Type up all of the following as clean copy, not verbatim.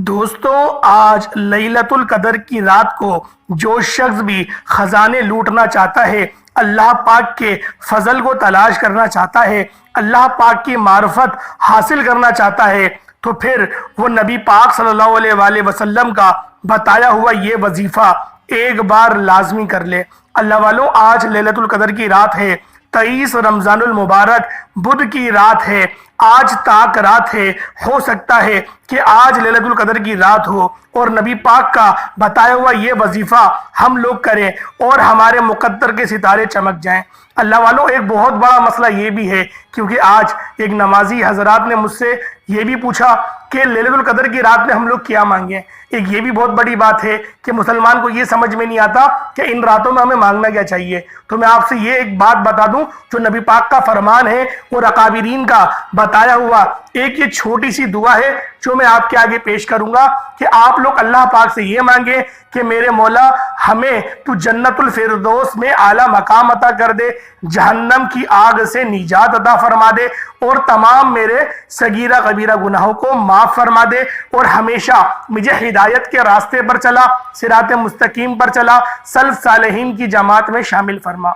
دوستوں، آج لیلۃ القدر کی رات کو جو شخص بھی خزانے لوٹنا چاہتا ہے، اللہ پاک کے فضل کو تلاش کرنا چاہتا ہے، اللہ پاک کی معرفت حاصل کرنا چاہتا ہے، تو پھر وہ نبی پاک صلی اللہ علیہ وآلہ وسلم کا بتایا ہوا یہ وظیفہ ایک بار لازمی کر لے۔ اللہ والوں، آج لیلۃ القدر کی رات ہے، 23 رمضان المبارک بدھ کی رات ہے، آج تاک رات ہے۔ ہو سکتا ہے کہ آج لیلۃ القدر کی رات ہو اور نبی پاک کا بتایا ہوا یہ وظیفہ ہم لوگ کریں اور ہمارے مقدر کے ستارے چمک جائیں۔ اللہ والوں، ایک بہت بڑا مسئلہ یہ بھی ہے، کیونکہ آج ایک نمازی حضرات نے مجھ سے یہ بھی پوچھا کہ لیلۃ القدر کی رات میں ہم لوگ کیا مانگیں۔ ایک یہ بھی بہت بڑی بات ہے کہ مسلمان کو یہ سمجھ میں نہیں آتا کہ ان راتوں میں ہمیں مانگنا کیا چاہیے۔ تو میں آپ سے یہ ایک بات بتا دوں جو نبی پاک کا فرمان ہے اور اکابرین کا بتایا ہوا ایک یہ چھوٹی سی دعا ہے جو میں آپ کے آگے پیش کروں گا کہ آپ لوگ اللہ پاک سے یہ مانگیں کہ میرے مولا ہمیں تو جنت الفردوس میں اعلیٰ مقام عطا کر دے، جہنم کی آگ سے نجات عطا فرما دے اور تمام میرے صغیرہ کبیرہ گناہوں کو معاف فرما دے اور ہمیشہ مجھے ہدایت کے راستے پر چلا، صراط مستقیم پر چلا، سلف صالحین کی جماعت میں شامل فرما۔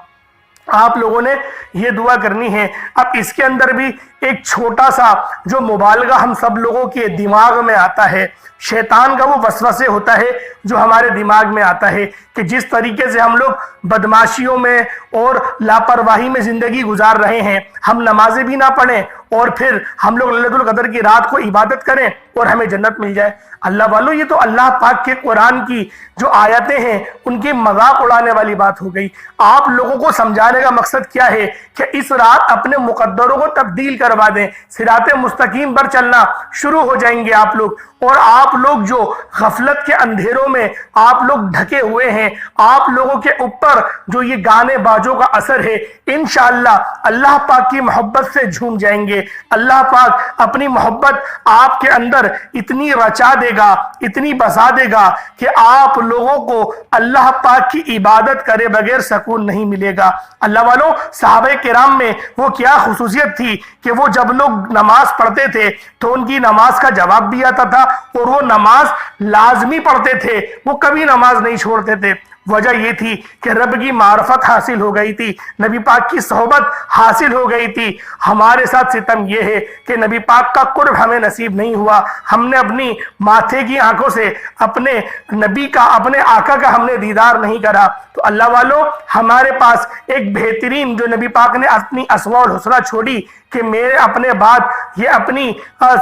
آپ لوگوں نے یہ دعا کرنی ہے۔ اب اس کے اندر بھی ایک چھوٹا سا جو مبالغہ ہم سب لوگوں کے دماغ میں آتا ہے، شیطان کا وہ وسوسے ہوتا ہے جو ہمارے دماغ میں آتا ہے کہ جس طریقے سے ہم لوگ بدماشیوں میں اور لاپرواہی میں زندگی گزار رہے ہیں، ہم نمازیں بھی نہ پڑھیں اور پھر ہم لوگ لیلۃ القدر کی رات کو عبادت کریں اور ہمیں جنت مل جائے۔ اللہ والوں، یہ تو اللہ پاک کے قرآن کی جو آیتیں ہیں ان کی مذاق اڑانے والی بات ہو گئی۔ آپ لوگوں کو سمجھانے کا مقصد کیا ہے کہ اس رات اپنے مقدروں کو تبدیل کروا دیں، صراط مستقیم پر چلنا شروع ہو جائیں گے آپ لوگ، اور آپ لوگ جو غفلت کے اندھیروں میں آپ لوگ ڈھکے ہوئے ہیں، آپ لوگوں کے اوپر جو یہ گانے باجوں کا اثر ہے، انشاءاللہ اللہ پاک کی محبت سے جھوم جائیں گے۔ اللہ پاک اپنی محبت آپ کے اندر اتنی رچا دے گا، اتنی بسا دے گا کہ آپ لوگوں کو اللہ پاک کی عبادت کرے بغیر سکون نہیں ملے گا۔ اللہ والوں، صحابہ کرام میں وہ کیا خصوصیت تھی کہ وہ جب لوگ نماز پڑھتے تھے تو ان کی نماز کا جواب بھی آتا تھا اور وہ نماز لازمی پڑھتے تھے، وہ کبھی نماز نہیں چھوڑتے تھے۔ وجہ یہ تھی کہ رب کی معرفت حاصل ہو گئی تھی، نبی پاک کی صحبت حاصل ہو گئی تھی۔ ہمارے ساتھ ستم یہ ہے کہ نبی پاک کا قرب ہمیں نصیب نہیں ہوا، ہم نے اپنی ماتھے کی آنکھوں سے اپنے نبی کا، اپنے آقا کا ہم نے دیدار نہیں کرا۔ تو اللہ والوں، ہمارے پاس ایک بہترین جو نبی پاک نے اپنی اسماء الحسنی چھوڑی کہ میرے اپنے بعد یہ اپنی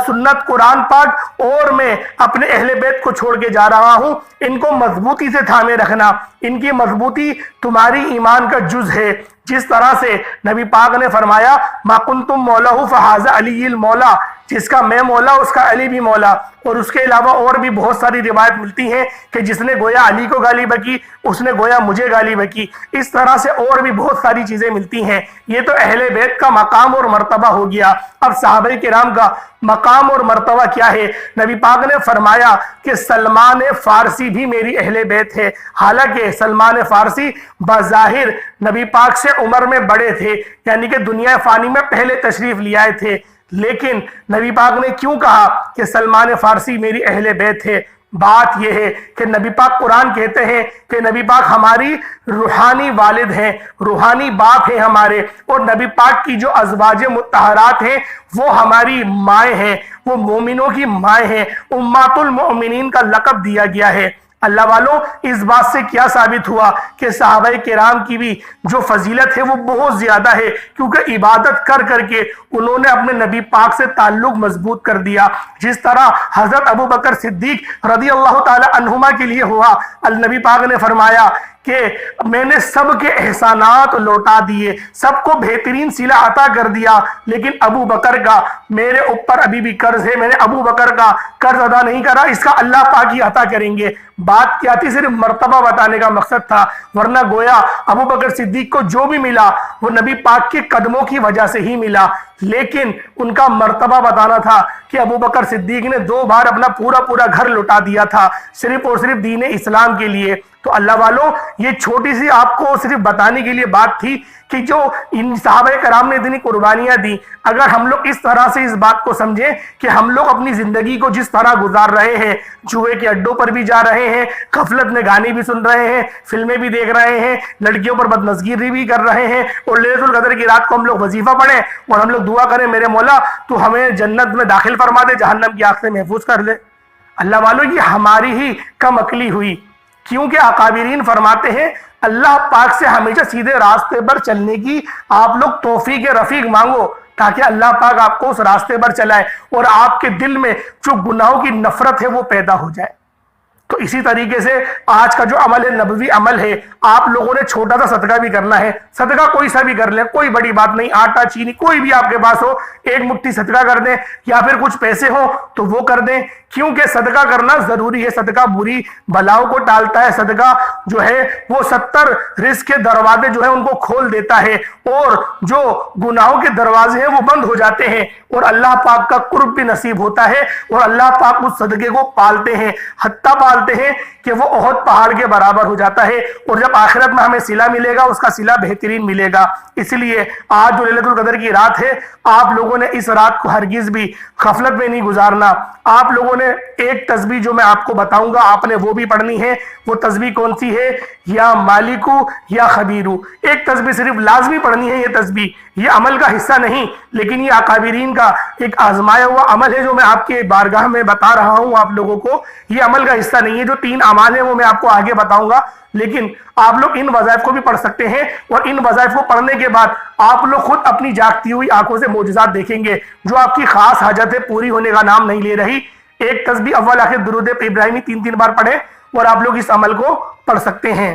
سنت قرآن پاک اور میں اپنے اہل بیت کو چھوڑ کے جا رہا ہوں، ان کو مضبوطی سے تھامے رکھنا، ان کی مضبوطی تمہاری ایمان کا جز ہے۔ جس طرح سے نبی پاک نے فرمایا ما کنتم مولہ فہذا علی المولا، جس کا میں مولا اس کا علی بھی مولا، اور اس کے علاوہ اور بھی بہت ساری روایت ملتی ہیں کہ جس نے گویا علی کو گالی بکی اس نے گویا مجھے گالی بکی، اس طرح سے اور بھی بہت ساری چیزیں ملتی ہیں۔ یہ تو اہل بیت کا مقام اور مرتبہ ہو گیا۔ اب صحابہ کرام کا مقام اور مرتبہ کیا ہے؟ نبی پاک نے فرمایا کہ سلمان فارسی بھی میری اہل بیت ہے، حالانکہ سلمان فارسی بظاہر نبی پاک سے عمر میں بڑے تھے، یعنی کہ دنیا فانی میں پہلے تشریف لے آئے تھے، لیکن نبی پاک نے کیوں کہا کہ سلمان فارسی میری اہل بیت ہے؟ بات یہ ہے کہ نبی پاک قرآن کہتے ہیں کہ نبی پاک ہماری روحانی والد ہیں، روحانی باپ ہیں ہمارے، اور نبی پاک کی جو ازواج مطہرات ہیں وہ ہماری مائیں ہیں، وہ مومنوں کی مائیں ہیں، امہات المؤمنین کا لقب دیا گیا ہے۔ اللہ والوں، اس بات سے کیا ثابت ہوا کہ صحابہ کرام کی بھی جو فضیلت ہے وہ بہت زیادہ ہے، کیونکہ عبادت کر کر کے انہوں نے اپنے نبی پاک سے تعلق مضبوط کر دیا۔ جس طرح حضرت ابو بکر صدیق رضی اللہ تعالی عنہما کے لیے ہوا، النبی پاک نے فرمایا کہ میں نے سب کے احسانات لوٹا دیے، سب کو بہترین صلہ عطا کر دیا، لیکن ابو بکر کا میرے اوپر ابھی بھی قرض ہے، میں نے ابو بکر کا قرض ادا نہیں کرا، اس کا اللہ پاک ہی عطا کریں گے۔ بات کیا تھی؟ صرف مرتبہ بتانے کا مقصد تھا، ورنہ گویا ابو بکر صدیق کو جو بھی ملا وہ نبی پاک کے قدموں کی وجہ سے ہی ملا۔ لیکن ان کا مرتبہ بتانا تھا کہ ابو بکر صدیق نے 2 بار اپنا پورا گھر لٹا دیا تھا صرف اور صرف دین اسلام کے لیے۔ تو اللہ والوں، یہ چھوٹی سی آپ کو صرف بتانے کے لیے بات تھی کہ جو ان صحابہ کرام نے اتنی قربانیاں دی، اگر ہم لوگ اس طرح سے اس بات کو سمجھیں کہ ہم لوگ اپنی زندگی کو جس طرح گزار رہے ہیں، جوئے کے اڈوں پر بھی جا رہے ہیں، غفلت میں گانے بھی سن رہے ہیں، فلمیں بھی دیکھ رہے ہیں، لڑکیوں پر بدنظری بھی کر رہے ہیں، اور لیلۃ القدر کی رات کو ہم لوگ وظیفہ پڑھیں اور ہم لوگ دعا کریں میرے مولا تو ہمیں جنت میں داخل فرما دے، جہنم کی آگ سے محفوظ کر لے۔ اللہ والوں، یہ ہماری ہی کم عقلی ہوئی، کیونکہ اکابرین فرماتے ہیں اللہ پاک سے ہمیشہ سیدھے راستے پر چلنے کی آپ لوگ توفیق رفیق مانگو، تاکہ اللہ پاک آپ کو اس راستے پر چلائے اور آپ کے دل میں جو گناہوں کی نفرت ہے وہ پیدا ہو جائے۔ تو اسی طریقے سے آج کا جو عمل ہے، نبوی عمل ہے، آپ لوگوں نے چھوٹا سا صدقہ بھی کرنا ہے، صدقہ کوئی سا بھی کر لیں، کوئی بڑی بات نہیں، آٹا چینی کوئی بھی آپ کے پاس ہو، 1 مٹھی صدقہ کر دیں، یا پھر کچھ پیسے ہو تو وہ کر دیں، کیونکہ صدقہ کرنا ضروری ہے۔ صدقہ بری بلاؤں کو ٹالتا ہے، صدقہ جو ہے وہ 70 رزق کے دروازے جو ہے ان کو کھول دیتا ہے، اور جو گناہوں کے دروازے ہیں وہ بند ہو جاتے ہیں، اور اللہ پاک کا قرب بھی نصیب ہوتا ہے، اور اللہ پاک اس صدقے کو پالتے ہیں، حتیٰ پالتے ہیں کہ وہ احد پہاڑ کے برابر ہو جاتا ہے، اور جب آخرت میں ہمیں صلہ ملے گا اس کا صلہ بہترین ملے گا۔ اس لیے آج جو لیلۃ القدر کی رات ہے، آپ لوگوں نے اس رات کو ہرگز بھی غفلت میں نہیں گزارنا۔ آپ لوگوں نے ایک تسبیح جو میں آپ کو بتاؤں گا آپ نے وہ بھی پڑھنی ہے۔ وہ تسبیح کون سی ہے؟ یا مالکو یا خبیرو، ایک تسبیح صرف لازمی پڑھنی ہے۔ یہ تسبیح یہ عمل کا حصہ نہیں، لیکن یہ اکابرین کا ایک آزمایا ہوا عمل ہے جو میں آپ کے بارگاہ میں بتا رہا ہوں آپ لوگوں کو۔ یہ عمل کا حصہ نہیں ہے، جو 3 اعمال ہیں وہ میں آپ کو آگے بتاؤں گا، لیکن آپ لوگ ان وظائف کو بھی پڑھ سکتے ہیں، اور ان وظائف کو پڑھنے کے بعد آپ لوگ خود اپنی جاگتی ہوئی آنکھوں سے معجزات دیکھیں گے، جو آپ کی خاص حاجتیں پوری ہونے کا نام نہیں لے رہی۔ ایک تسبیح اول آخر درود ابراہیمی 3 بار پڑھیں، اور آپ لوگ اس عمل کو پڑھ سکتے ہیں۔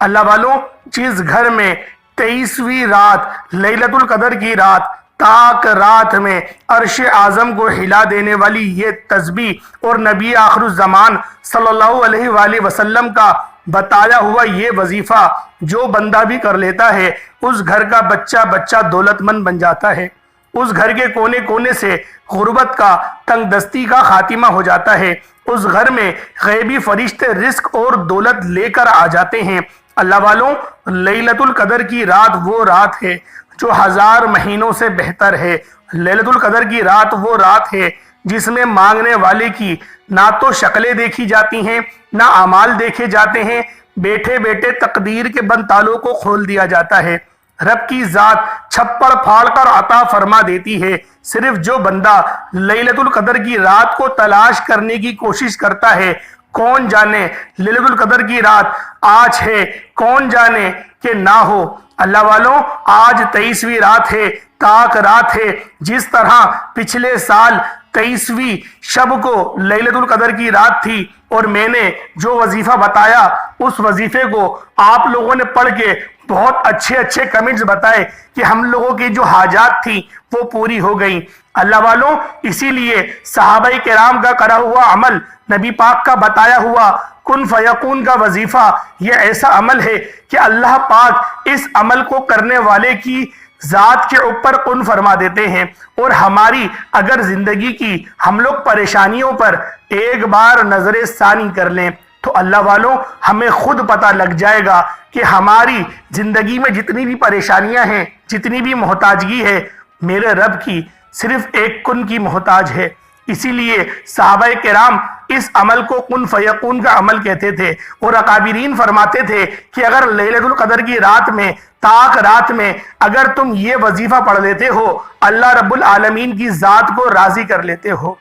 اللہ والوں، جس گھر میں 23ویں رات لیلۃ القدر کی رات تاک رات میں عرش اعظم کو ہلا دینے والی یہ تسبیح اور نبی آخر الزمان صلی اللہ علیہ وآلہ وسلم کا بتایا ہوا یہ وظیفہ جو بندہ بھی کر لیتا ہے، اس گھر کا بچہ دولت مند بن جاتا ہے، اس گھر کے کونے کونے سے غربت کا، تنگ دستی کا خاتمہ ہو جاتا ہے، اس گھر میں غیبی فرشتے رزق اور دولت لے کر آ جاتے ہیں۔ اللہ والوں، لیلۃ القدر کی رات وہ رات ہے جو 1000 مہینوں سے بہتر ہے۔ لیلۃ القدر کی رات وہ رات ہے جس میں مانگنے والے کی نہ تو شکلیں دیکھی جاتی ہیں، نہ اعمال دیکھے جاتے ہیں، بیٹھے بیٹھے تقدیر کے بند تالوں کو کھول دیا جاتا ہے۔ رب کی ذات چھپڑ پھاڑ کر عطا فرما دیتی ہے۔ صرف جو بندہ لیلۃ القدر کی رات کو تلاش کرنے کی کوشش کرتا ہے، کون جانے لیلۃ القدر کی رات آج ہے، کون جانے کہ نہ ہو۔ اللہ والوں، آج 23ویں رات ہے، تاک رات ہے۔ جس طرح پچھلے سال 23ویں شب کو لیلۃ القدر کی رات تھی، اور میں نے جو وظیفہ بتایا اس وظیفے کو آپ لوگوں نے پڑھ کے بہت اچھے کمنٹس بتائے کہ ہم لوگوں کی جو حاجات تھی وہ پوری ہو گئیں۔ اللہ والوں، اسی لیے صحابہ کرام کا کرا ہوا عمل، نبی پاک کا بتایا ہوا کن فیکون کا وظیفہ، یہ ایسا عمل ہے کہ اللہ پاک اس عمل کو کرنے والے کی ذات کے اوپر کن فرما دیتے ہیں۔ اور ہماری اگر زندگی کی ہم لوگ پریشانیوں پر ایک بار نظر ثانی کر لیں تو اللہ والوں، ہمیں خود پتہ لگ جائے گا کہ ہماری زندگی میں جتنی بھی پریشانیاں ہیں، جتنی بھی محتاجگی ہے، میرے رب کی صرف ایک کن کی محتاج ہے۔ اسی لیے صحابہ کرام اس عمل کو کن فیکون کا عمل کہتے تھے، اور اکابرین فرماتے تھے کہ اگر لیلۃ القدر کی رات میں، تاک رات میں اگر تم یہ وظیفہ پڑھ لیتے ہو، اللہ رب العالمین کی ذات کو راضی کر لیتے ہو،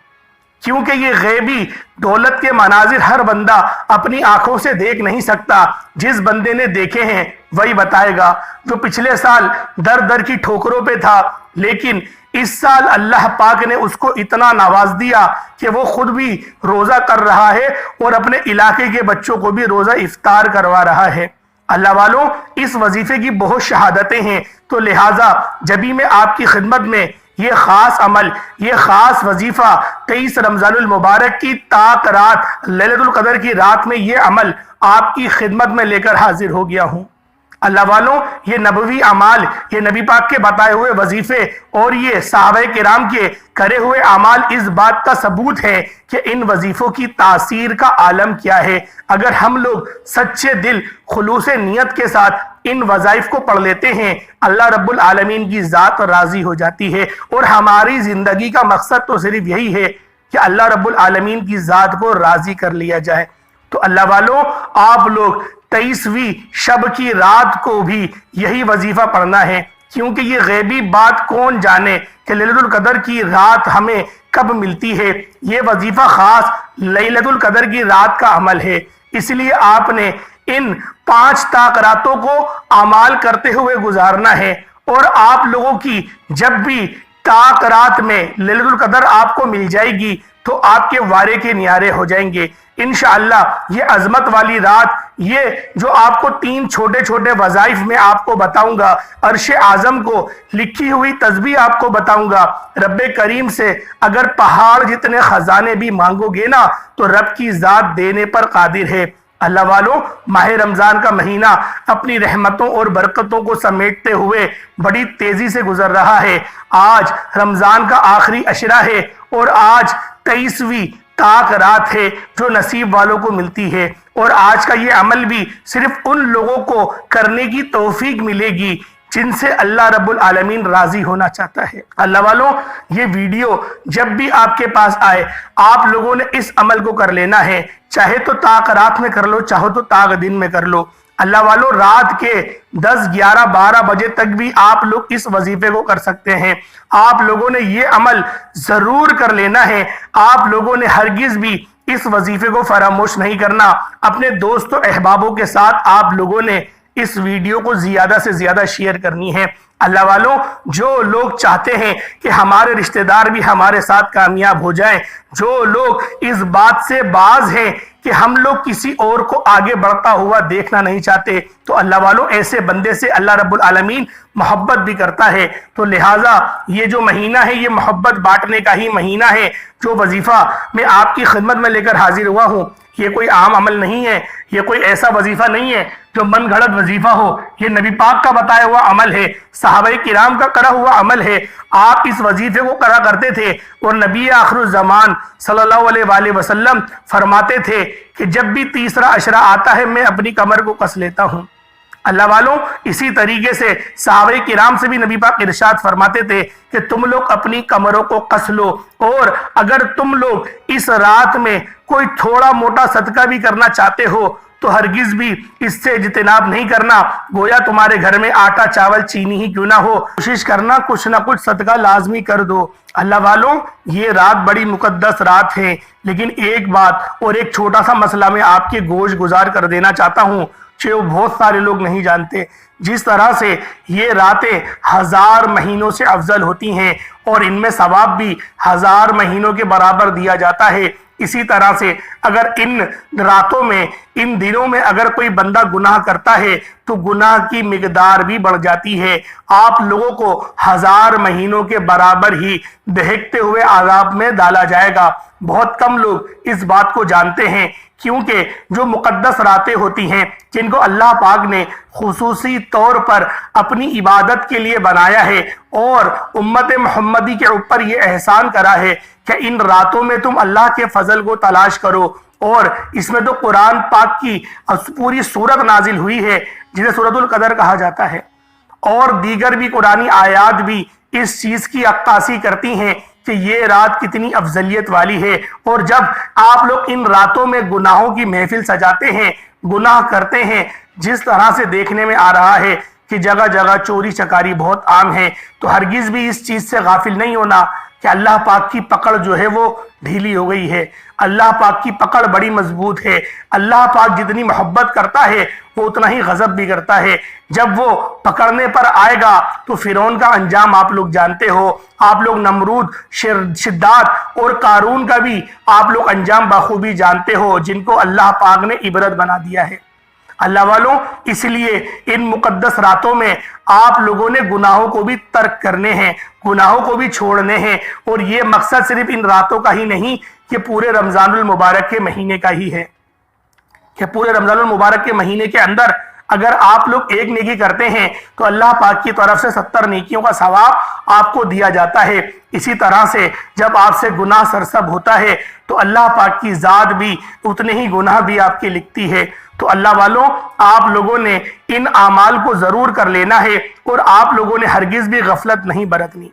کیونکہ یہ غیبی دولت کے مناظر ہر بندہ اپنی آنکھوں سے دیکھ نہیں سکتا۔ جس بندے نے دیکھے ہیں وہی بتائے گا، جو پچھلے سال در در کی ٹھوکروں پہ تھا، لیکن اس سال اللہ پاک نے اس کو اتنا نواز دیا کہ وہ خود بھی روزہ کر رہا ہے اور اپنے علاقے کے بچوں کو بھی روزہ افطار کروا رہا ہے۔ اللہ والوں، اس وظیفے کی بہت شہادتیں ہیں، تو لہٰذا جبھی میں آپ کی خدمت میں یہ خاص عمل، یہ خاص وظیفہ 23 رمضان المبارک کی تاک رات لیلۃ القدر کی رات میں یہ عمل آپ کی خدمت میں لے کر حاضر ہو گیا ہوں۔ اللہ والوں، یہ نبوی اعمال، یہ نبی پاک کے بتائے ہوئے وظیفے اور یہ صحابہ کرام کے کرے ہوئے اعمال اس بات کا ثبوت ہے کہ ان وظیفوں کی تاثیر کا عالم کیا ہے۔ اگر ہم لوگ سچے دل، خلوص نیت کے ساتھ ان وظائف کو پڑھ لیتے ہیں، اللہ رب العالمین کی ذات راضی ہو جاتی ہے، اور ہماری زندگی کا مقصد تو صرف یہی ہے کہ اللہ رب العالمین کی ذات کو راضی کر لیا جائے۔ تو اللہ والوں، آپ لوگ 23ویں شب کی رات کو بھی یہی وظیفہ پڑھنا ہے، کیونکہ یہ غیبی بات کون جانے کہ لیلۃ القدر کی رات ہمیں کب ملتی ہے۔ یہ وظیفہ خاص لیلۃ القدر کی رات کا عمل ہے، اس لیے آپ نے ان 5 طاق راتوں کو اعمال کرتے ہوئے گزارنا ہے، اور آپ لوگوں کی جب بھی طاق رات میں لیلۃ القدر آپ کو مل جائے گی تو آپ کے وارے کے نیارے ہو جائیں گے انشاءاللہ۔ یہ عظمت والی رات، یہ جو آپ کو 3 چھوٹے چھوٹے وظائف میں آپ کو بتاؤں گا، عرش اعظم کو لکھی ہوئی تسبیح آپ کو بتاؤں گا، رب کریم سے اگر پہاڑ جتنے خزانے بھی مانگو گے نا تو رب کی ذات دینے پر قادر ہے۔ اللہ والوں، ماہ رمضان کا مہینہ اپنی رحمتوں اور برکتوں کو سمیٹتے ہوئے بڑی تیزی سے گزر رہا ہے۔ آج رمضان کا آخری عشرہ ہے اور آج 23ویں طاق رات ہے جو نصیب والوں کو ملتی ہے، اور آج کا یہ عمل بھی صرف ان لوگوں کو کرنے کی توفیق ملے گی جن سے اللہ رب العالمین راضی ہونا چاہتا ہے۔ اللہ والوں، یہ ویڈیو جب بھی آپ کے پاس آئے، آپ لوگوں نے اس عمل کو کر لینا ہے، چاہے تو طاق رات میں کر لو، چاہو تو طاق دن میں کر لو۔ اللہ والوں، رات کے 10، 11، 12 بجے تک بھی آپ لوگ اس وظیفے کو کر سکتے ہیں۔ آپ لوگوں نے یہ عمل ضرور کر لینا ہے، آپ لوگوں نے ہرگز بھی اس وظیفے کو فراموش نہیں کرنا۔ اپنے دوست و احبابوں کے ساتھ آپ لوگوں نے اس ویڈیو کو زیادہ سے زیادہ شیئر کرنی ہے۔ اللہ والوں، جو لوگ چاہتے ہیں کہ ہمارے رشتہ دار بھی ہمارے ساتھ کامیاب ہو جائیں، جو لوگ اس بات سے باز ہیں کہ ہم لوگ کسی اور کو آگے بڑھتا ہوا دیکھنا نہیں چاہتے، تو اللہ والوں، ایسے بندے سے اللہ رب العالمین محبت بھی کرتا ہے۔ تو لہٰذا یہ جو مہینہ ہے یہ محبت بانٹنے کا ہی مہینہ ہے۔ جو وظیفہ میں آپ کی خدمت میں لے کر حاضر ہوا ہوں، یہ کوئی عام عمل نہیں ہے، یہ کوئی ایسا وظیفہ نہیں ہے جو من گھڑت وظیفہ ہو، یہ نبی پاک کا بتایا ہوا عمل ہے، صحابہ کرام کا کرا ہوا عمل ہے۔ آپ اس وظیفے کو کرا کرتے تھے، اور نبی آخر الزمان صلی اللہ علیہ وآلہ وسلم فرماتے تھے کہ جب بھی تیسرا عشرہ آتا ہے میں اپنی کمر کو کس لیتا ہوں۔ اللہ والوں، اسی طریقے سے صحابہ کرام سے بھی نبی پاک ارشاد فرماتے تھے کہ تم لوگ اپنی کمروں کو کس لو، اور اگر تم لوگ اس رات میں کوئی تھوڑا موٹا صدقہ بھی کرنا چاہتے ہو تو ہرگز بھی اس سے اجتناب نہیں کرنا، گویا تمہارے گھر میں آٹا چاول چینی ہی کیوں نہ ہو، کوشش کرنا کچھ نہ کچھ صدقہ لازمی کر دو۔ اللہ والوں، یہ رات بڑی مقدس رات ہے، لیکن ایک بات اور ایک چھوٹا سا مسئلہ میں آپ کے گوش گزار کر دینا چاہتا ہوں جو بہت سارے لوگ نہیں جانتے۔ جس طرح سے یہ راتیں 1000 مہینوں سے افضل ہوتی ہیں اور ان میں ثواب بھی 1000 مہینوں کے برابر دیا جاتا ہے، اسی طرح سے اگر ان راتوں میں، ان دنوں میں اگر کوئی بندہ گناہ کرتا ہے تو گناہ کی مقدار بھی بڑھ جاتی ہے۔ آپ لوگوں کو 1000 مہینوں کے برابر ہی دہکتے ہوئے عذاب میں ڈالا جائے گا۔ بہت کم لوگ اس بات کو جانتے ہیں، کیونکہ جو مقدس راتیں ہوتی ہیں جن کو اللہ پاک نے خصوصی طور پر اپنی عبادت کے لیے بنایا ہے، اور امت محمدی کے اوپر یہ احسان کرا ہے کہ ان راتوں میں تم اللہ کے فضل کو تلاش کرو، اور اس میں تو قرآن پاک کی پوری سورت نازل ہوئی ہے جسے سورۃ القدر کہا جاتا ہے، اور دیگر بھی قرآنی آیات بھی اس چیز کی عکاسی کرتی ہیں کہ یہ رات کتنی افضلیت والی ہے۔ اور جب آپ لوگ ان راتوں میں گناہوں کی محفل سجاتے ہیں، گناہ کرتے ہیں، جس طرح سے دیکھنے میں آ رہا ہے کہ جگہ جگہ چوری چکاری بہت عام ہے، تو ہرگز بھی اس چیز سے غافل نہیں ہونا کہ اللہ پاک کی پکڑ جو ہے وہ ڈھیلی ہو گئی ہے۔ اللہ پاک کی پکڑ بڑی مضبوط ہے۔ اللہ پاک جتنی محبت کرتا ہے وہ اتنا ہی غضب بھی کرتا ہے۔ جب وہ پکڑنے پر آئے گا تو فرعون کا انجام آپ لوگ جانتے ہو، آپ لوگ نمرود، شداد اور قارون کا بھی آپ لوگ انجام بخوبی جانتے ہو، جن کو اللہ پاک نے عبرت بنا دیا ہے۔ اللہ والوں، اس لیے ان مقدس راتوں میں آپ لوگوں نے گناہوں کو بھی ترک کرنے ہیں، گناہوں کو بھی چھوڑنے ہیں، اور یہ مقصد صرف ان راتوں کا ہی نہیں کہ پورے رمضان المبارک کے مہینے کا ہی ہے، کہ پورے رمضان المبارک کے مہینے کے اندر اگر آپ لوگ ایک نیکی کرتے ہیں تو اللہ پاک کی طرف سے 70 نیکیوں کا ثواب آپ کو دیا جاتا ہے۔ اسی طرح سے جب آپ سے گناہ سرزد ہوتا ہے تو اللہ پاک کی ذات بھی اتنے ہی گناہ بھی آپ کے لکھتی ہے۔ تو اللہ والوں، آپ لوگوں نے ان اعمال کو ضرور کر لینا ہے اور آپ لوگوں نے ہرگز بھی غفلت نہیں برتنی۔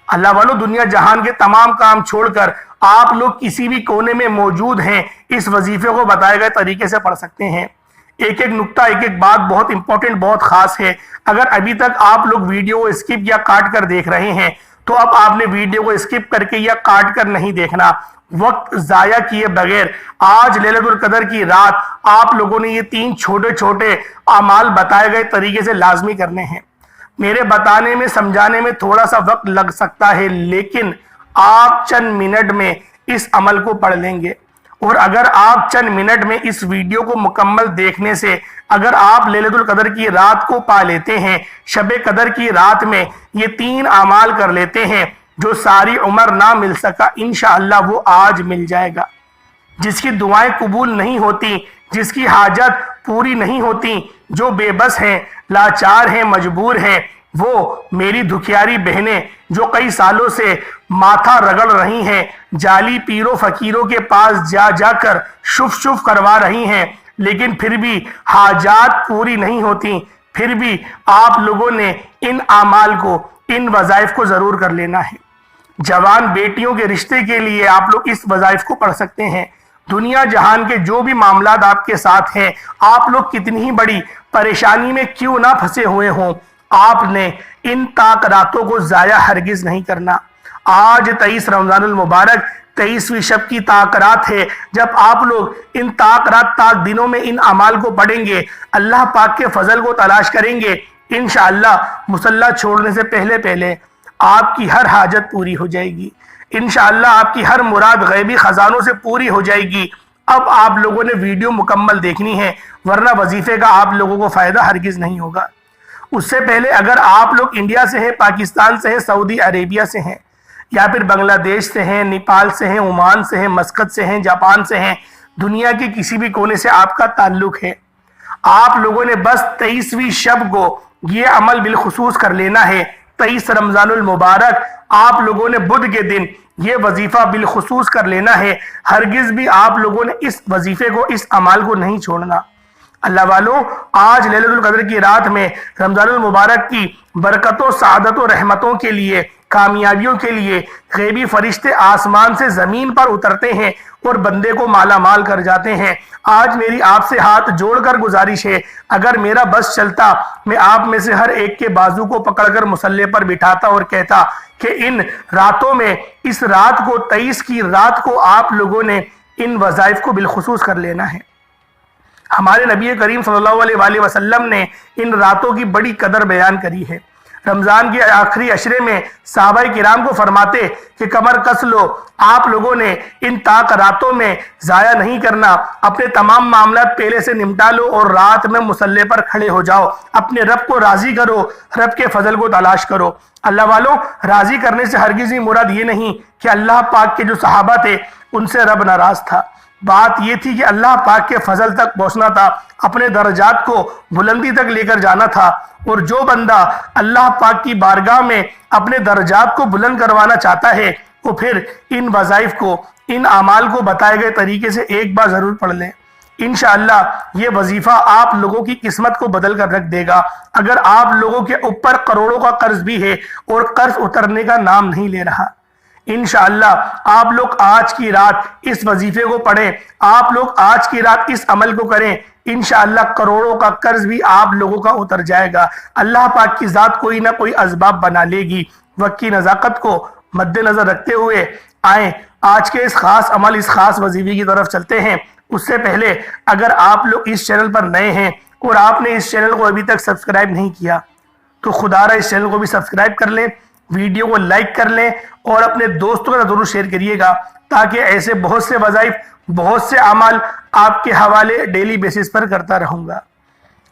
اللہ والوں، دنیا جہان کے تمام کام چھوڑ کر آپ لوگ کسی بھی کونے میں موجود ہیں، اس وظیفے کو بتائے گئے طریقے سے پڑھ سکتے ہیں۔ ایک ایک نقطہ، ایک ایک بات بہت امپورٹنٹ، بہت خاص ہے۔ اگر ابھی تک آپ لوگ ویڈیو کو اسکپ یا کاٹ کر دیکھ رہے ہیں تو اب آپ نے ویڈیو کو اسکپ کر کے یا کاٹ کر نہیں دیکھنا، وقت ضائع کیے بغیر آج لیلۃ القدر کی رات آپ لوگوں نے یہ 3 چھوٹے چھوٹے اعمال بتائے گئے طریقے سے لازمی کرنے ہیں۔ میرے بتانے میں، سمجھانے میں تھوڑا سا وقت لگ سکتا ہے، لیکن آپ چند منٹ میں اس عمل کو پڑھ لیں گے، اور اگر آپ چند منٹ میں اس ویڈیو کو مکمل دیکھنے سے اگر آپ لیلۃ القدر کی رات کو پا لیتے ہیں، شب قدر کی رات میں یہ 3 اعمال کر لیتے ہیں جو ساری عمر نہ مل سکا، انشاءاللہ وہ آج مل جائے گا۔ جس کی دعائیں قبول نہیں ہوتی، جس کی حاجت پوری نہیں ہوتی، جو بے بس ہیں، لاچار ہیں، مجبور ہیں، وہ میری دکھیاری بہنیں جو کئی سالوں سے ماتھا رگڑ رہی ہیں، جعلی پیروں فقیروں کے پاس جا جا کر شف کروا رہی ہیں، لیکن پھر بھی حاجات پوری نہیں ہوتی، پھر بھی آپ لوگوں نے ان اعمال کو، ان وظائف کو ضرور کر لینا ہے۔ جوان بیٹیوں کے رشتے کے لیے آپ لوگ اس وظائف کو پڑھ سکتے ہیں۔ دنیا جہان کے جو بھی معاملات آپ کے ساتھ ہیں، آپ لوگ کتنی ہی بڑی پریشانی میں کیوں نہ پھنسے ہوئے ہوں، آپ نے ان طاق راتوں کو ضائع ہرگز نہیں کرنا۔ آج 23 رمضان المبارک 23ویں شب کی طاق رات ہے۔ جب آپ لوگ ان طاق رات، طاق دنوں میں ان اعمال کو پڑھیں گے، اللہ پاک کے فضل کو تلاش کریں گے، انشاءاللہ مصلی چھوڑنے سے پہلے آپ کی ہر حاجت پوری ہو جائے گی، انشاءاللہ آپ کی ہر مراد غیبی خزانوں سے پوری ہو جائے گی۔ اب آپ لوگوں نے ویڈیو مکمل دیکھنی ہے، ورنہ وظیفے کا آپ لوگوں کو فائدہ ہرگز نہیں ہوگا۔ اس سے پہلے اگر آپ لوگ انڈیا سے ہیں، پاکستان سے ہیں، سعودی عربیہ سے ہیں، یا پھر بنگلہ دیش سے ہیں، نیپال سے ہیں، عمان سے ہیں، مسقط سے ہیں، جاپان سے ہیں، دنیا کے کسی بھی کونے سے آپ کا تعلق ہے، آپ لوگوں نے بس 23ویں شب کو یہ عمل بالخصوص کر لینا ہے۔ 23 رمضان المبارک آپ لوگوں نے بدھ کے دن یہ وظیفہ بالخصوص کر لینا ہے، ہرگز بھی آپ لوگوں نے اس وظیفے کو، اس عمل کو نہیں چھوڑنا۔ اللہ والوں، آج لیلۃ القدر کی رات میں رمضان المبارک کی برکتوں، سعادت و رحمتوں کے لیے، کامیابیوں کے لیے غیبی فرشتے آسمان سے زمین پر اترتے ہیں اور بندے کو مالا مال کر جاتے ہیں۔ آج میری آپ سے ہاتھ جوڑ کر گزارش ہے، اگر میرا بس چلتا، میں آپ میں سے ہر ایک کے بازو کو پکڑ کر مصلی پر بٹھاتا اور کہتا کہ ان راتوں میں، اس رات کو، 23 کی رات کو آپ لوگوں نے ان وظائف کو بالخصوص کر لینا ہے۔ ہمارے نبی کریم صلی اللہ علیہ وآلہ وسلم نے ان راتوں کی بڑی قدر بیان کری ہے۔ رمضان کے آخری عشرے میں صحابہ کرام کو فرماتے کہ کمر کس لو، آپ لوگوں نے ان طاق راتوں میں ضائع نہیں کرنا، اپنے تمام معاملات پہلے سے نمٹا لو اور رات میں مصلی پر کھڑے ہو جاؤ، اپنے رب کو راضی کرو، رب کے فضل کو تلاش کرو۔ اللہ والوں، راضی کرنے سے ہرگز ہی مراد یہ نہیں کہ اللہ پاک کے جو صحابہ تھے ان سے رب ناراض تھا، بات یہ تھی کہ اللہ پاک کے فضل تک پہنچنا تھا، اپنے درجات کو بلندی تک لے کر جانا تھا، اور جو بندہ اللہ پاک کی بارگاہ میں اپنے درجات کو بلند کروانا چاہتا ہے وہ پھر ان وظائف کو، ان اعمال کو بتائے گئے طریقے سے ایک بار ضرور پڑھ لیں۔ انشاءاللہ یہ وظیفہ آپ لوگوں کی قسمت کو بدل کر رکھ دے گا۔ اگر آپ لوگوں کے اوپر کروڑوں کا قرض بھی ہے اور قرض اترنے کا نام نہیں لے رہا، انشاءاللہ آپ لوگ آج کی رات اس وظیفے کو پڑھیں، آپ لوگ آج کی رات اس عمل کو کریں، انشاءاللہ کروڑوں کا قرض بھی آپ لوگوں کا اتر جائے گا۔ اللہ پاک کی ذات کوئی نہ کوئی اسباب بنا لے گی۔ وقت کی نزاکت کو مد نظر رکھتے ہوئے آئیں آج کے اس خاص عمل، اس خاص وظیفے کی طرف چلتے ہیں۔ اس سے پہلے اگر آپ لوگ اس چینل پر نئے ہیں اور آپ نے اس چینل کو ابھی تک سبسکرائب نہیں کیا تو خدا را اس چینل کو بھی سبسکرائب کر لیں، ویڈیو کو لائک کر لیں اور اپنے دوستوں کے ساتھ ضرور شیئر کریے گا، تاکہ ایسے بہت سے وظائف، بہت سے اعمال آپ کے حوالے ڈیلی بیسس پر کرتا رہوں گا۔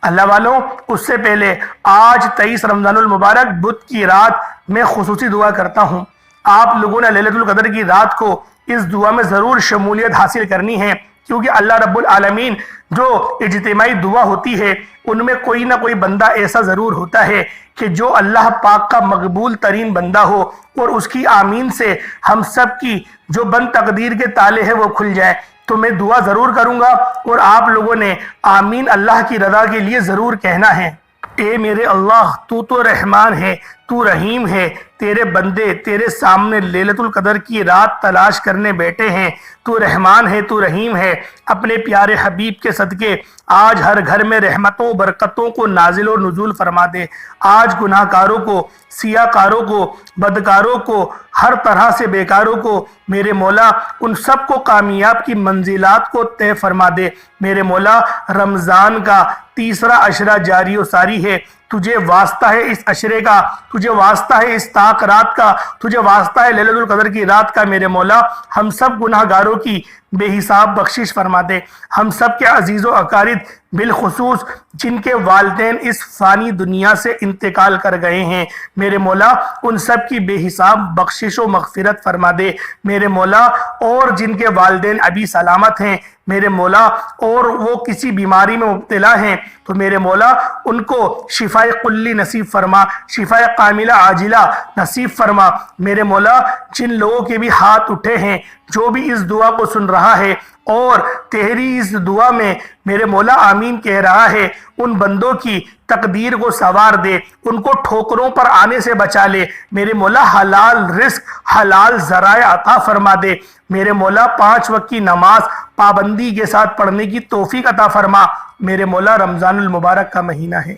اللہ والوں، اس سے پہلے آج 23 رمضان المبارک بدھ کی رات میں خصوصی دعا کرتا ہوں۔ آپ لوگوں نے لیلۃ القدر کی رات کو اس دعا میں ضرور شمولیت حاصل کرنی ہے۔ کیونکہ اللہ رب العالمین جو اجتماعی دعا ہوتی ہے ان میں کوئی نہ کوئی بندہ ایسا ضرور ہوتا ہے کہ جو اللہ پاک کا مقبول ترین بندہ ہو اور اس کی آمین سے ہم سب کی جو بند تقدیر کے تالے ہیں وہ کھل جائے۔ تو میں دعا ضرور کروں گا اور آپ لوگوں نے آمین اللہ کی رضا کے لیے ضرور کہنا ہے۔ اے میرے اللہ، تو رحمان ہے، تو رحیم ہے، تیرے بندے تیرے سامنے لیلۃ القدر کی رات تلاش کرنے بیٹھے ہیں، تو رحمان ہے، تو رحیم ہے، اپنے پیارے حبیب کے صدقے آج ہر گھر میں رحمتوں برکتوں کو نازل و نزول فرما دے۔ آج گناہ کاروں کو، سیاہ کاروں کو، بدکاروں کو، ہر طرح سے بیکاروں کو میرے مولا ان سب کو کامیاب کی منزلات کو طے فرما دے۔ میرے مولا رمضان کا تیسرا عشرہ جاری و ساری ہے، تجھے واسطہ ہے اس عشرے کا، تجھے واسطہ ہے اس طاق رات کا، تجھے واسطہ ہے لیلۃ القدر کی رات کا۔ میرے مولا ہم سب گناہ گاروں کی بے حساب بخشش فرما دے۔ ہم سب کے عزیز و اقارب بالخصوص جن کے والدین اس فانی دنیا سے انتقال کر گئے ہیں، میرے مولا ان سب کی بے حساب بخشش و مغفرت فرما دے۔ میرے مولا اور جن کے والدین ابھی سلامت ہیں میرے مولا اور وہ کسی بیماری میں مبتلا ہیں تو میرے مولا ان کو شفائے کلی نصیب فرما، شفائے کاملہ عاجلہ نصیب فرما۔ میرے مولا جن لوگوں کے بھی ہاتھ اٹھے ہیں، جو بھی اس دعا کو سن رہا ہے اور تیری اس دعا میں میرے مولا آمین کہہ رہا ہے، ان بندوں کی تقدیر کو سنوار دے، ان کو ٹھوکروں پر آنے سے بچا لے۔ میرے مولا حلال رزق، حلال ذرائع عطا فرما دے۔ میرے مولا 5 وقت کی نماز پابندی کے ساتھ پڑھنے کی توفیق عطا فرما۔ میرے مولا رمضان المبارک کا مہینہ ہے،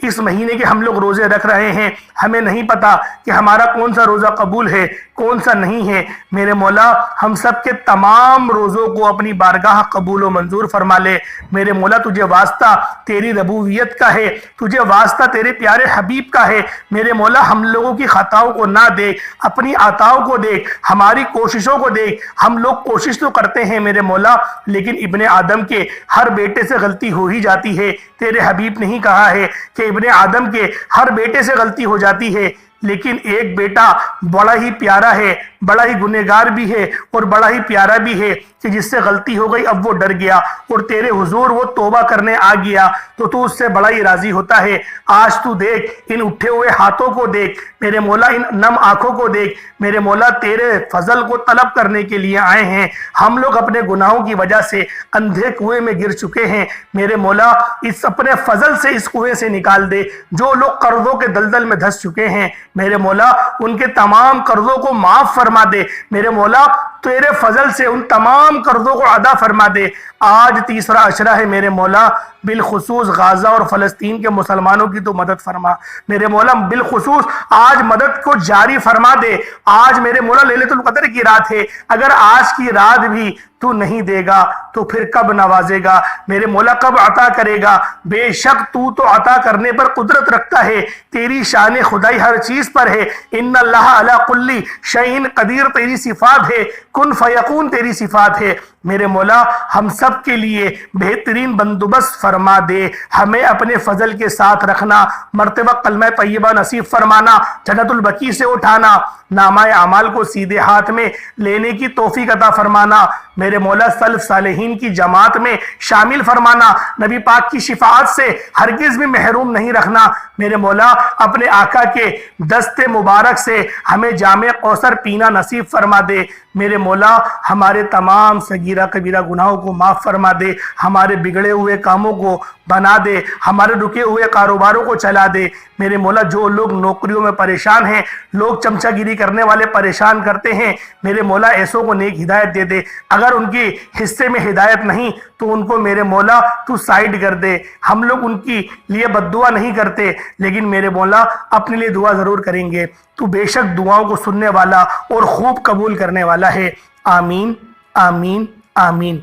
اس مہینے کے ہم لوگ روزے رکھ رہے ہیں، ہمیں نہیں پتا کہ ہمارا کون سا روزہ قبول ہے کون سا نہیں ہے۔ میرے مولا ہم سب کے تمام روزوں کو اپنی بارگاہ قبول و منظور فرما لے۔ میرے مولا تجھے واسطہ تیری ربوبیت کا ہے، تجھے واسطہ تیرے پیارے حبیب کا ہے۔ میرے مولا ہم لوگوں کی خطاؤں کو نہ دیکھ، اپنی عطاؤں کو دیکھ، ہماری کوششوں کو دیکھ۔ ہم لوگ کوشش تو کرتے ہیں میرے مولا، لیکن ابن آدم کے ہر بیٹے سے غلطی ہو ہی جاتی ہے۔ تیرے حبیب نے ہی کہا ہے کہ ابن آدم کے ہر بیٹے سے غلطی ہو جاتی ہے، لیکن ایک بیٹا بڑا ہی پیارا ہے، بڑا ہی گنہگار بھی ہے اور بڑا ہی پیارا بھی ہے کہ جس سے غلطی ہو گئی اب وہ ڈر گیا اور تیرے حضور وہ توبہ کرنے آ گیا تو اس سے بڑا ہی راضی ہوتا ہے۔ آج تو دیکھ، ان اٹھے ہوئے ہاتھوں کو دیکھ میرے مولا، ان نم آنکھوں کو دیکھ میرے مولا، تیرے فضل کو طلب کرنے کے لیے آئے ہیں۔ ہم لوگ اپنے گناہوں کی وجہ سے اندھے کنویں میں گر چکے ہیں، میرے مولا اس اپنے فضل سے اس کنویں سے نکال دے۔ جو لوگ قرضوں کے دلدل میں دھس چکے ہیں میرے مولا ان کے تمام قرضوں کو معاف فرما دے۔ میرے مولا تیرے فضل سے ان تمام قرضوں کو ادا فرما دے۔ آج تیسرا عشرہ ہے میرے مولا، بالخصوص غازہ اور فلسطین کے مسلمانوں کی تو مدد فرما میرے مولا، بالخصوص آج مدد کو جاری فرما دے۔ آج میرے مولا لیلۃ القدر کی رات ہے، اگر آج کی رات بھی تو نہیں دے گا تو پھر کب نوازے گا میرے مولا، کب عطا کرے گا؟ بے شک تو عطا کرنے پر قدرت رکھتا ہے، تیری شان خدائی ہر چیز پر ہے۔ ان اللہ علی کل شیء قدیر تیری صفات ہے، کن فیکون تیری صفات ہے۔ میرے مولا ہم سب کے لیے بہترین بندوبست فرما دے، ہمیں اپنے فضل کے ساتھ رکھنا، مرتبہ کلمہ طیبہ نصیب فرمانا، جنت البقیع سے اٹھانا، نامہ اعمال کو سیدھے ہاتھ میں لینے کی توفیق عطا فرمانا، میرے مولا سلف صالحین کی جماعت میں شامل فرمانا، نبی پاک کی شفاعت سے ہرگز بھی محروم نہیں رکھنا۔ میرے مولا اپنے آقا کے دست مبارک سے ہمیں جام کوثر پینا نصیب فرما دے۔ میرے مولا ہمارے تمام صغیرہ کبیرہ گناہوں کو معاف فرما دے، ہمارے بگڑے ہوئے کاموں کو بنا دے، ہمارے رکے ہوئے کاروباروں کو چلا دے۔ میرے مولا جو لوگ نوکریوں میں پریشان ہیں، لوگ چمچہ گیری کرنے والے پریشان کرتے ہیں، میرے مولا ایسوں کو نیک ہدایت دے دے۔ اگر ان کی حصے میں ہدایت نہیں تو ان کو میرے مولا تو سائیڈ کر دے۔ ہم لوگ ان کی لیے بد دعا نہیں کرتے، لیکن میرے مولا اپنے لیے دعا ضرور کریں گے۔ تو بے شک دعاؤں کو سننے والا اور خوب قبول کرنے والا ہے۔ آمین آمین آمین۔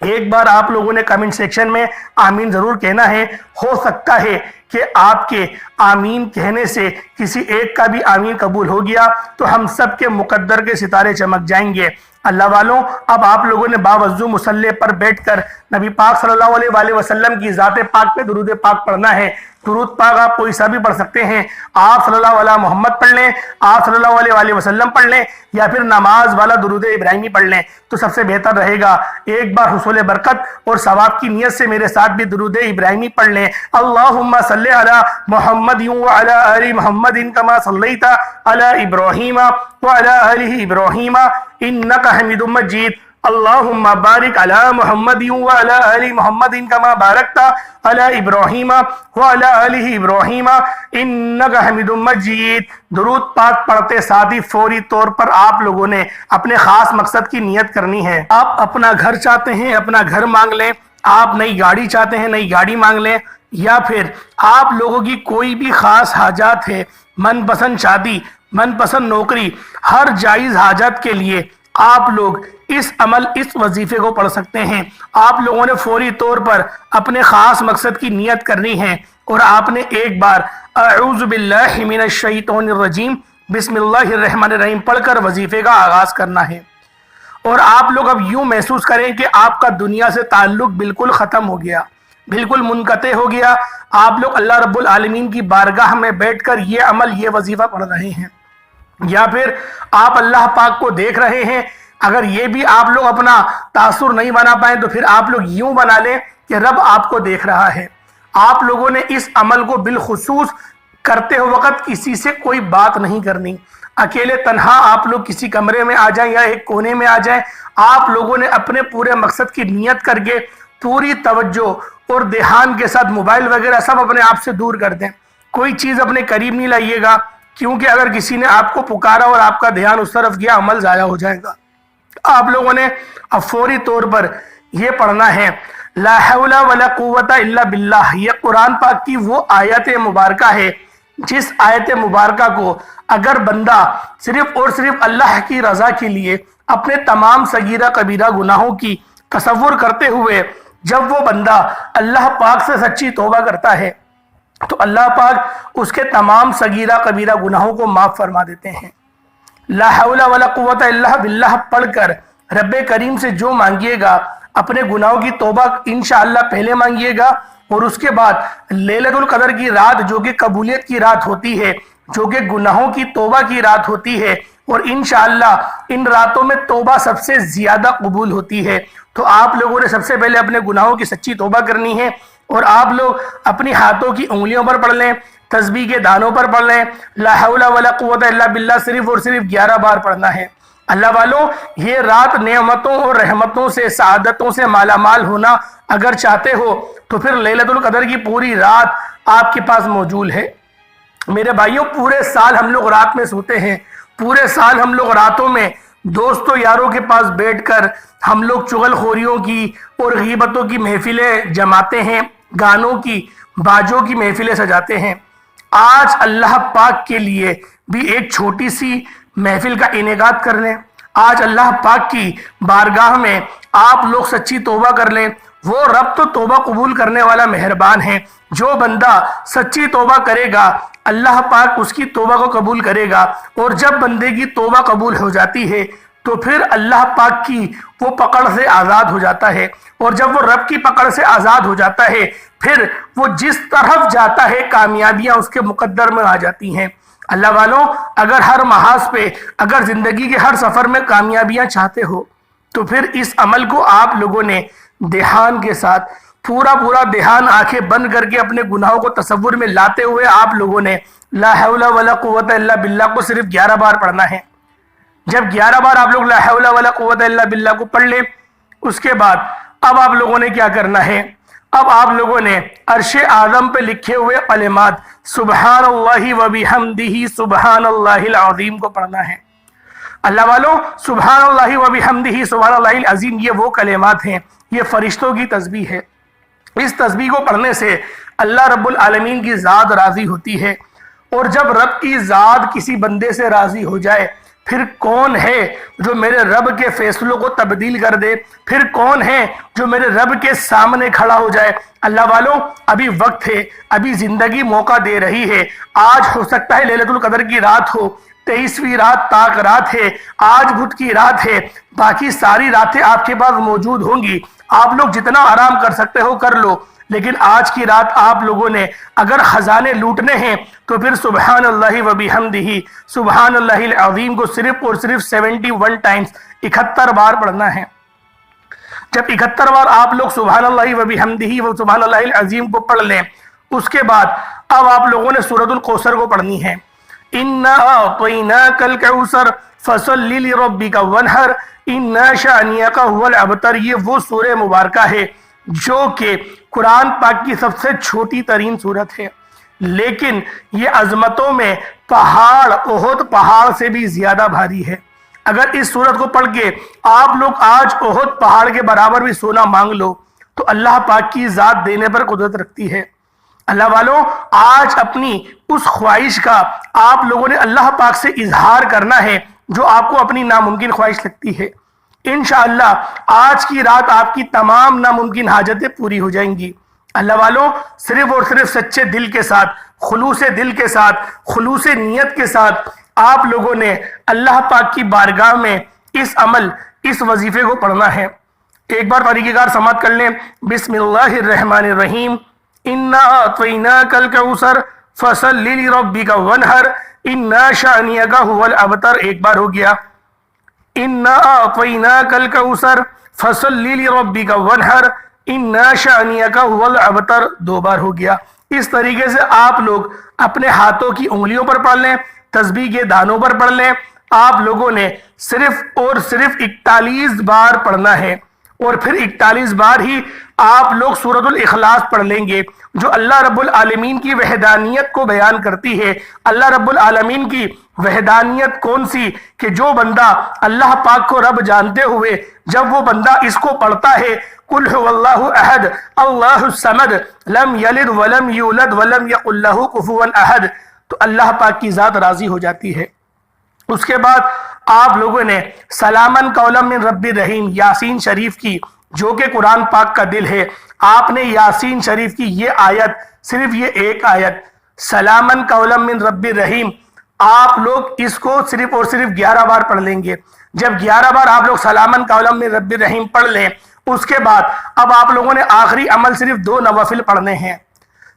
ایک بار آپ لوگوں نے کمنٹ سیکشن میں آمین ضرور کہنا ہے، ہو سکتا ہے کہ آپ کے آمین کہنے سے کسی ایک کا بھی آمین قبول ہو گیا تو ہم سب کے مقدر کے ستارے چمک جائیں گے۔ اللہ والوں، اب آپ لوگوں نے باوضو مصلی پر بیٹھ کر نبی پاک صلی اللہ علیہ وآلہ وسلم کی ذات پاک پہ درود پاک پڑھنا ہے۔ درود پاک آپ کوئی سا بھی پڑھ سکتے ہیں، آپ صلی اللہ علیہ محمد پڑھ لیں، آپ صلی اللہ علیہ وآلہ وسلم پڑھ لیں، یا پھر نماز والا درود ابراہیمی پڑھ لیں تو سب سے بہتر رہے گا۔ ایک بار حصول برکت اور ثواب کی نیت سے میرے ساتھ بھی درود ابراہیمی پڑھ لیں۔ اللہم صلی علی محمد وعلی آل محمد کما صلیت علی ابراہیم وعلی آل ابراہیم انک حمید مجید۔ اللہم بارک علی محمد وعلی آل محمد کما بارکت علی ابراہیم وعلی آل ابراہیم انک حمید مجید۔ درود پاک پڑھتے ساتھ ہی فوری طور پر آپ لوگوں نے اپنے خاص مقصد کی نیت کرنی ہے۔ آپ اپنا گھر چاہتے ہیں، اپنا گھر مانگ لیں، آپ نئی گاڑی چاہتے ہیں، نئی گاڑی مانگ لیں، یا پھر آپ لوگوں کی کوئی بھی خاص حاجات ہے، من پسند شادی، من پسند نوکری، ہر جائز حاجت کے لیے آپ لوگ اس عمل، اس وظیفے کو پڑھ سکتے ہیں۔ آپ لوگوں نے فوری طور پر اپنے خاص مقصد کی نیت کرنی ہے اور آپ نے ایک بار اعوذ باللہ من الشیطان الرجیم بسم اللہ الرحمن الرحیم پڑھ کر وظیفے کا آغاز کرنا ہے۔ اور آپ لوگ اب یوں محسوس کریں کہ آپ کا دنیا سے تعلق بالکل ختم ہو گیا، بالکل منقطع ہو گیا۔ آپ لوگ اللہ رب العالمین کی بارگاہ میں بیٹھ کر یہ عمل، یہ وظیفہ پڑھ رہے ہیں، یا پھر آپ اللہ پاک کو دیکھ رہے ہیں۔ اگر یہ بھی آپ لوگ اپنا تاثر نہیں بنا پائیں تو پھر آپ لوگ یوں بنا لیں کہ رب آپ کو دیکھ رہا ہے۔ آپ لوگوں نے اس عمل کو بالخصوص کرتے وقت کسی سے کوئی بات نہیں کرنی، اکیلے تنہا آپ لوگ کسی کمرے میں آ جائیں یا ایک کونے میں آ جائیں۔ آپ لوگوں نے اپنے پورے مقصد کی نیت کر کے پوری توجہ اور دھیان کے ساتھ موبائل وغیرہ سب اپنے آپ سے دور کر دیں، کوئی چیز اپنے قریب نہیں لائیے گا، کیونکہ اگر کسی نے آپ کو پکارا اور آپ کا دھیان اس طرف گیا، عمل ضائع ہو جائے گا۔ آپ لوگوں نے اب فوری طور پر یہ پڑھنا ہے لا حول ولا قوت الا باللہ۔ یہ قرآن پاک کی وہ آیت مبارکہ ہے جس آیت مبارکہ کو اگر بندہ صرف اور صرف اللہ کی رضا کے لیے اپنے تمام صغیرہ کبیرہ گناہوں کی تصور کرتے ہوئے جب وہ بندہ اللہ پاک سے سچی توبہ کرتا ہے تو اللہ پاک اس کے تمام صغیرہ کبیرہ گناہوں کو معاف فرما دیتے ہیں۔ لا حول ولا قوت الا باللہ پڑھ کر رب کریم سے جو مانگیے گا، اپنے گناہوں کی توبہ انشاءاللہ پہلے مانگیے گا، اور اس کے بعد لیلۃ القدر کی رات جو کہ قبولیت کی رات ہوتی ہے، جو کہ گناہوں کی توبہ کی رات ہوتی ہے، اور انشاءاللہ ان راتوں میں توبہ سب سے زیادہ قبول ہوتی ہے، تو آپ لوگوں نے سب سے پہلے اپنے گناہوں کی سچی توبہ کرنی ہے، اور آپ لوگ اپنی ہاتھوں کی انگلیوں پر پڑھ لیں، تسبیح کے دانوں پر پڑھ لیں، لا حول ولا قوت الا باللہ صرف اور صرف 11 بار پڑھنا ہے۔ اللہ والوں، یہ رات نعمتوں اور رحمتوں سے، سعادتوں سے مالا مال ہونا اگر چاہتے ہو تو پھر لیلۃ القدر کی پوری رات آپ کے پاس موجود ہے۔ میرے بھائیوں، پورے سال ہم لوگ رات میں سوتے ہیں، پورے سال ہم لوگ راتوں میں دوستوں یاروں کے پاس بیٹھ کر ہم لوگ چغل خوریوں کی اور غیبتوں کی محفلیں جماتے ہیں، گانوں کی، باجوں کی محفلیں سجاتے ہیں۔ آج اللہ پاک کے لیے بھی ایک چھوٹی سی محفل کا انعقاد کر لیں۔ آج اللہ پاک کی بارگاہ میں آپ لوگ سچی توبہ کر لیں۔ وہ رب تو توبہ قبول کرنے والا مہربان ہے، جو بندہ سچی توبہ کرے گا اللہ پاک اس کی توبہ کو قبول کرے گا، اور جب بندے کی توبہ قبول ہو جاتی ہے تو پھر اللہ پاک کی وہ پکڑ سے آزاد ہو جاتا ہے، اور جب وہ رب کی پکڑ سے آزاد ہو جاتا ہے پھر وہ جس طرف جاتا ہے کامیابیاں اس کے مقدر میں آ جاتی ہیں۔ اللہ والوں، اگر ہر محاذ پہ، اگر زندگی کے ہر سفر میں کامیابیاں چاہتے ہو تو پھر اس عمل کو آپ لوگوں نے دھیان کے ساتھ پورا دھیان، آنکھیں بند کر کے اپنے گناہوں کو تصور میں لاتے ہوئے آپ لوگوں نے لا حول ولا قوت الا باللہ کو صرف 11 بار پڑھنا ہے۔ جب 11 بار آپ لوگ لا حول ولا قوت الا باللہ کو پڑھ لیں، اس کے بعد اب آپ لوگوں نے کیا کرنا ہے؟ اب آپ لوگوں نے عرش اعظم پہ لکھے ہوئے کلمات سبحان اللہ و بحمدہ سبحان اللہ العظیم کو پڑھنا ہے۔ اللہ والوں، سبحان اللہ و بحمدہ سبحان اللہ العظیم یہ وہ کلمات ہیں، یہ فرشتوں کی تسبیح ہے۔ اس تسبیح کو پڑھنے سے اللہ رب العالمین کی ذات راضی ہوتی ہے، اور جب رب کی ذات کسی بندے سے راضی ہو جائے پھر کون ہے جو میرے رب کے فیصلوں کو تبدیل کر دے؟ پھر کون ہے جو میرے رب کے سامنے کھڑا ہو جائے؟ اللہ والوں، ابھی وقت ہے، ابھی زندگی موقع دے رہی ہے۔ آج ہو سکتا ہے لیلۃ القدر کی رات ہو، 23ویں رات تاک رات ہے، آج بدھ کی رات ہے، باقی ساری راتیں آپ کے پاس موجود ہوں گی، آپ لوگ جتنا آرام کر سکتے ہو کر لو، لیکن آج کی رات آپ لوگوں نے اگر خزانے لوٹنے ہیں تو پھر سبحان اللہ و بحمدہ سبحان اللہ العظیم کو صرف اور صرف 71 ٹائمز 71 بار پڑھنا ہے۔ جب 71 بار آپ لوگ سبحان اللہ و بحمدہ و سبحان اللہ العظیم کو پڑھ لیں، اس کے بعد اب آپ لوگوں نے سورۃ الکوثر کو پڑھنی ہے۔ اِنَّا أَعْطَيْنَاكَ الْكَوْثَرَ فَصَلِّ لِرَبِّكَ وَانْحَرْ إِنَّ شَانِئَكَ هُوَ الْأَبْتَرُ، یہ وہ سورہ مبارکہ ہے جو کہ قرآن پاک کی سب سے چھوٹی ترین سورت ہے، لیکن یہ عظمتوں میں پہاڑ احد پہاڑ سے بھی زیادہ بھاری ہے۔ اگر اس سورت کو پڑھ کے آپ لوگ آج احد پہاڑ کے برابر بھی سونا مانگ لو تو اللہ پاک کی ذات دینے پر قدرت رکھتی ہے۔ اللہ والوں، آج اپنی اس خواہش کا آپ لوگوں نے اللہ پاک سے اظہار کرنا ہے جو آپ کو اپنی ناممکن خواہش لگتی ہے۔ انشاءاللہ آج کی رات آپ کی تمام ناممکن حاجتیں پوری ہو جائیں گی۔ اللہ والوں، صرف اور صرف سچے دل کے ساتھ، خلوص دل کے ساتھ، خلوص نیت کے ساتھ آپ لوگوں نے اللہ پاک کی بارگاہ میں اس وظیفے کو پڑھنا ہے۔ ایک بار طریقہ کار سماعت کر لیں۔ بسم اللہ الرحمن الرحیم، اِنَّا أَعْطَيْنَاكَ الْكَوْثَرَ فَصَلِّ لِرَبِّكَ وَانْحَرْ إِنَّ شَانِئَكَ هُوَ الْأَبْتَرُ، ایک بار ہو گیا۔ اِنَّا أَعْطَيْنَاكَ الْكَوْثَرَ فَصَلِّ لِرَبِّكَ وَانْحَرْ إِنَّ شَانِئَكَ هُوَ الْأَبْتَرُ، دو بار ہو گیا۔ اس طریقے سے آپ لوگ اپنے ہاتھوں کی انگلیوں پر پڑھ لیں، تسبیح کے دانوں پر پڑھ لیں۔ آپ لوگوں نے صرف اور صرف 41 بار پڑھنا ہے، اور پھر 41 بار ہی آپ لوگ سورۃ الاخلاص پڑھ لیں گے جو اللہ رب العالمین کی وحدانیت کو بیان کرتی ہے۔ اللہ رب العالمین کی وحدانیت کون سی کہ جو بندہ اللہ پاک کو رب جانتے ہوئے جب وہ بندہ اس کو پڑھتا ہے، قُلْ هُوَ اللَّهُ أَحَدٌ اللَّهُ الصَّمَدُ لَمْ يَلِدْ وَلَمْ يُولَدْ وَلَمْ يَكُنْ لَهُ كُفُوًا أَحَدٌ، تو اللہ پاک کی ذات راضی ہو جاتی ہے۔ اس کے بعد آپ لوگوں نے سلامن قولا من رب الرحیم یاسین شریف کی، جو کہ قرآن پاک کا دل ہے، آپ نے یاسین شریف کی یہ آیت، صرف یہ ایک آیت سلامن قولا من رب الرحیم، آپ لوگ اس کو صرف اور صرف 11 بار پڑھ لیں گے۔ جب 11 بار آپ لوگ سلامن قولا من رب الرحیم پڑھ لیں، اس کے بعد اب آپ لوگوں نے آخری عمل صرف 2 نوافل پڑھنے ہیں،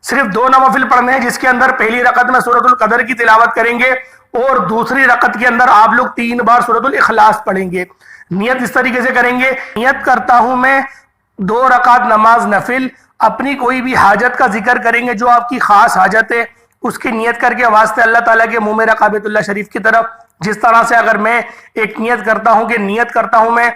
صرف 2 نوافل پڑھنے ہیں، جس کے اندر پہلی رکعت میں سورۃ القدر کی تلاوت کریں گے اور دوسری رکعت کے اندر آپ لوگ 3 بار سورۃ الاخلاص پڑھیں گے۔ نیت اس طریقے سے کریں گے، نیت کرتا ہوں میں 2 رکعت نماز نفل، اپنی کوئی بھی حاجت کا ذکر کریں گے جو آپ کی خاص حاجت ہے، اس کی نیت کر کے واسطے اللہ تعالیٰ کے منہ میں رکھ بیت اللہ شریف کی طرف۔ جس طرح سے اگر میں ایک نیت کرتا ہوں کہ نیت کرتا ہوں میں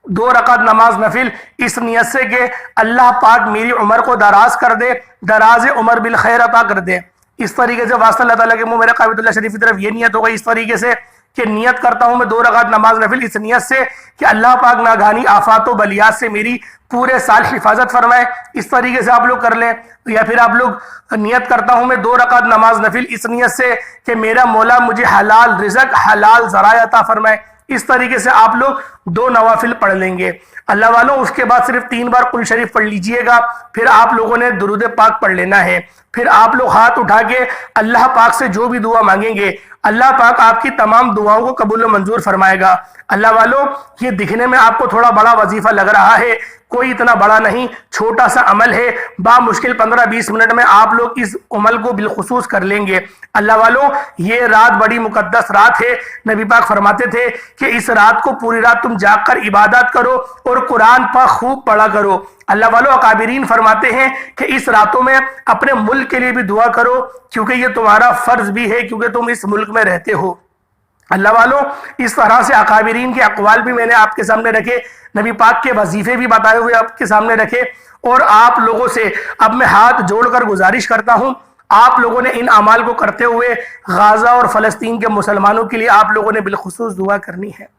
2 رکعت نماز نفل، اس نیت سے کہ اللہ پاک میری عمر کو دراز کر دے، دراز عمر بالخیر عطا کر دے، اس طریقے سے واسطہ اللہ تعالیٰ کے منہ میں رکھ بیت اللہ شریف کی طرف، یہ نیت ہوگا۔ اس طریقے سے کہ نیت کرتا ہوں میں 2 رکعت نماز نفل، اس نیت سے کہ اللہ پاک ناگہانی آفات و بلیات سے میری پورے سال حفاظت فرمائے، اس طریقے سے آپ لوگ کر لیں۔ یا پھر آپ لوگ نیت کرتا ہوں میں 2 رکعت نماز نفل، اس نیت سے کہ میرا مولا مجھے حلال رزق، حلال ذرائع عطا فرمائے، اس طریقے سے آپ لوگ 2 نوافل پڑھ لیں گے۔ اللہ والوں، اس کے بعد صرف 3 بار قل شریف پڑھ لیجئے گا، پھر آپ لوگوں نے درود پاک پڑھ لینا ہے، پھر آپ لوگ ہاتھ اٹھا کے اللہ پاک سے جو بھی دعا مانگیں گے اللہ پاک آپ کی تمام دعاؤں کو قبول و منظور فرمائے گا۔ اللہ والوں، یہ دکھنے میں آپ کو تھوڑا بڑا وظیفہ لگ رہا ہے، کوئی اتنا بڑا نہیں، چھوٹا سا عمل ہے، بامشکل 15-20 منٹ میں آپ لوگ اس عمل کو بالخصوص کر لیں گے۔ اللہ والوں، یہ رات بڑی مقدس رات ہے، نبی پاک فرماتے تھے کہ اس رات کو پوری رات تم جاگ کر عبادت کرو اور قرآن پاک خوب پڑھا کرو۔ اللہ والوں، اکابرین فرماتے ہیں کہ اس راتوں میں اپنے ملک کے لیے بھی دعا کرو، کیونکہ یہ تمہارا فرض بھی ہے، کیونکہ تم اس ملک میں رہتے ہو۔ اللہ والوں، اس طرح سے اکابرین کے اقوال بھی میں نے آپ کے سامنے رکھے، نبی پاک کے وظیفے بھی بتائے ہوئے آپ کے سامنے رکھے، اور آپ لوگوں سے اب میں ہاتھ جوڑ کر گزارش کرتا ہوں، آپ لوگوں نے ان اعمال کو کرتے ہوئے غزہ اور فلسطین کے مسلمانوں کے لیے آپ لوگوں نے بالخصوص دعا کرنی ہے۔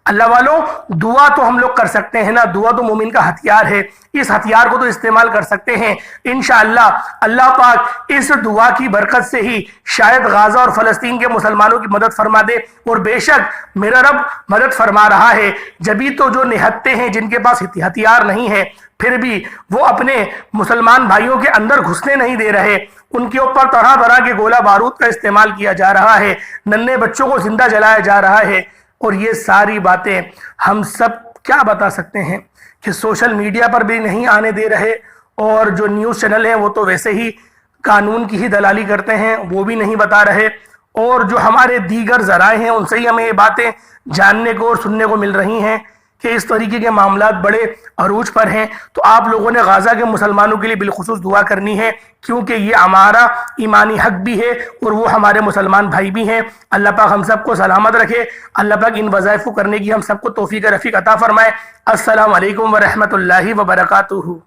اللہ والوں، دعا تو ہم لوگ کر سکتے ہیں نا، دعا تو مومن کا ہتھیار ہے، اس ہتھیار کو تو استعمال کر سکتے ہیں۔ انشاءاللہ اللہ پاک اس دعا کی برکت سے ہی شاید غزہ اور فلسطین کے مسلمانوں کی مدد فرما دے، اور بے شک میرا رب مدد فرما رہا ہے۔ جبھی تو جو نہتے ہیں، جن کے پاس ہتھیار نہیں ہے، پھر بھی وہ اپنے مسلمان بھائیوں کے اندر گھسنے نہیں دے رہے، ان کے اوپر طرح طرح کے گولہ بارود کا استعمال کیا جا رہا ہے، ننھے بچوں کو زندہ جلایا جا رہا ہے، اور یہ ساری باتیں ہم سب کیا بتا سکتے ہیں کہ سوشل میڈیا پر بھی نہیں آنے دے رہے، اور جو نیوز چینل ہیں وہ تو ویسے ہی قانون کی ہی دلالی کرتے ہیں، وہ بھی نہیں بتا رہے، اور جو ہمارے دیگر ذرائع ہیں ان سے ہی ہمیں یہ باتیں جاننے کو اور سننے کو مل رہی ہیں کہ اس طریقے کے معاملات بڑے عروج پر ہیں۔ تو آپ لوگوں نے غزہ کے مسلمانوں کے لیے بالخصوص دعا کرنی ہے، کیونکہ یہ ہمارا ایمانی حق بھی ہے اور وہ ہمارے مسلمان بھائی بھی ہیں۔ اللہ پاک ہم سب کو سلامت رکھے، اللہ پاک ان وظائف کو کرنے کی ہم سب کو توفیق رفیق عطا فرمائے۔ السلام علیکم ورحمۃ اللہ وبرکاتہ۔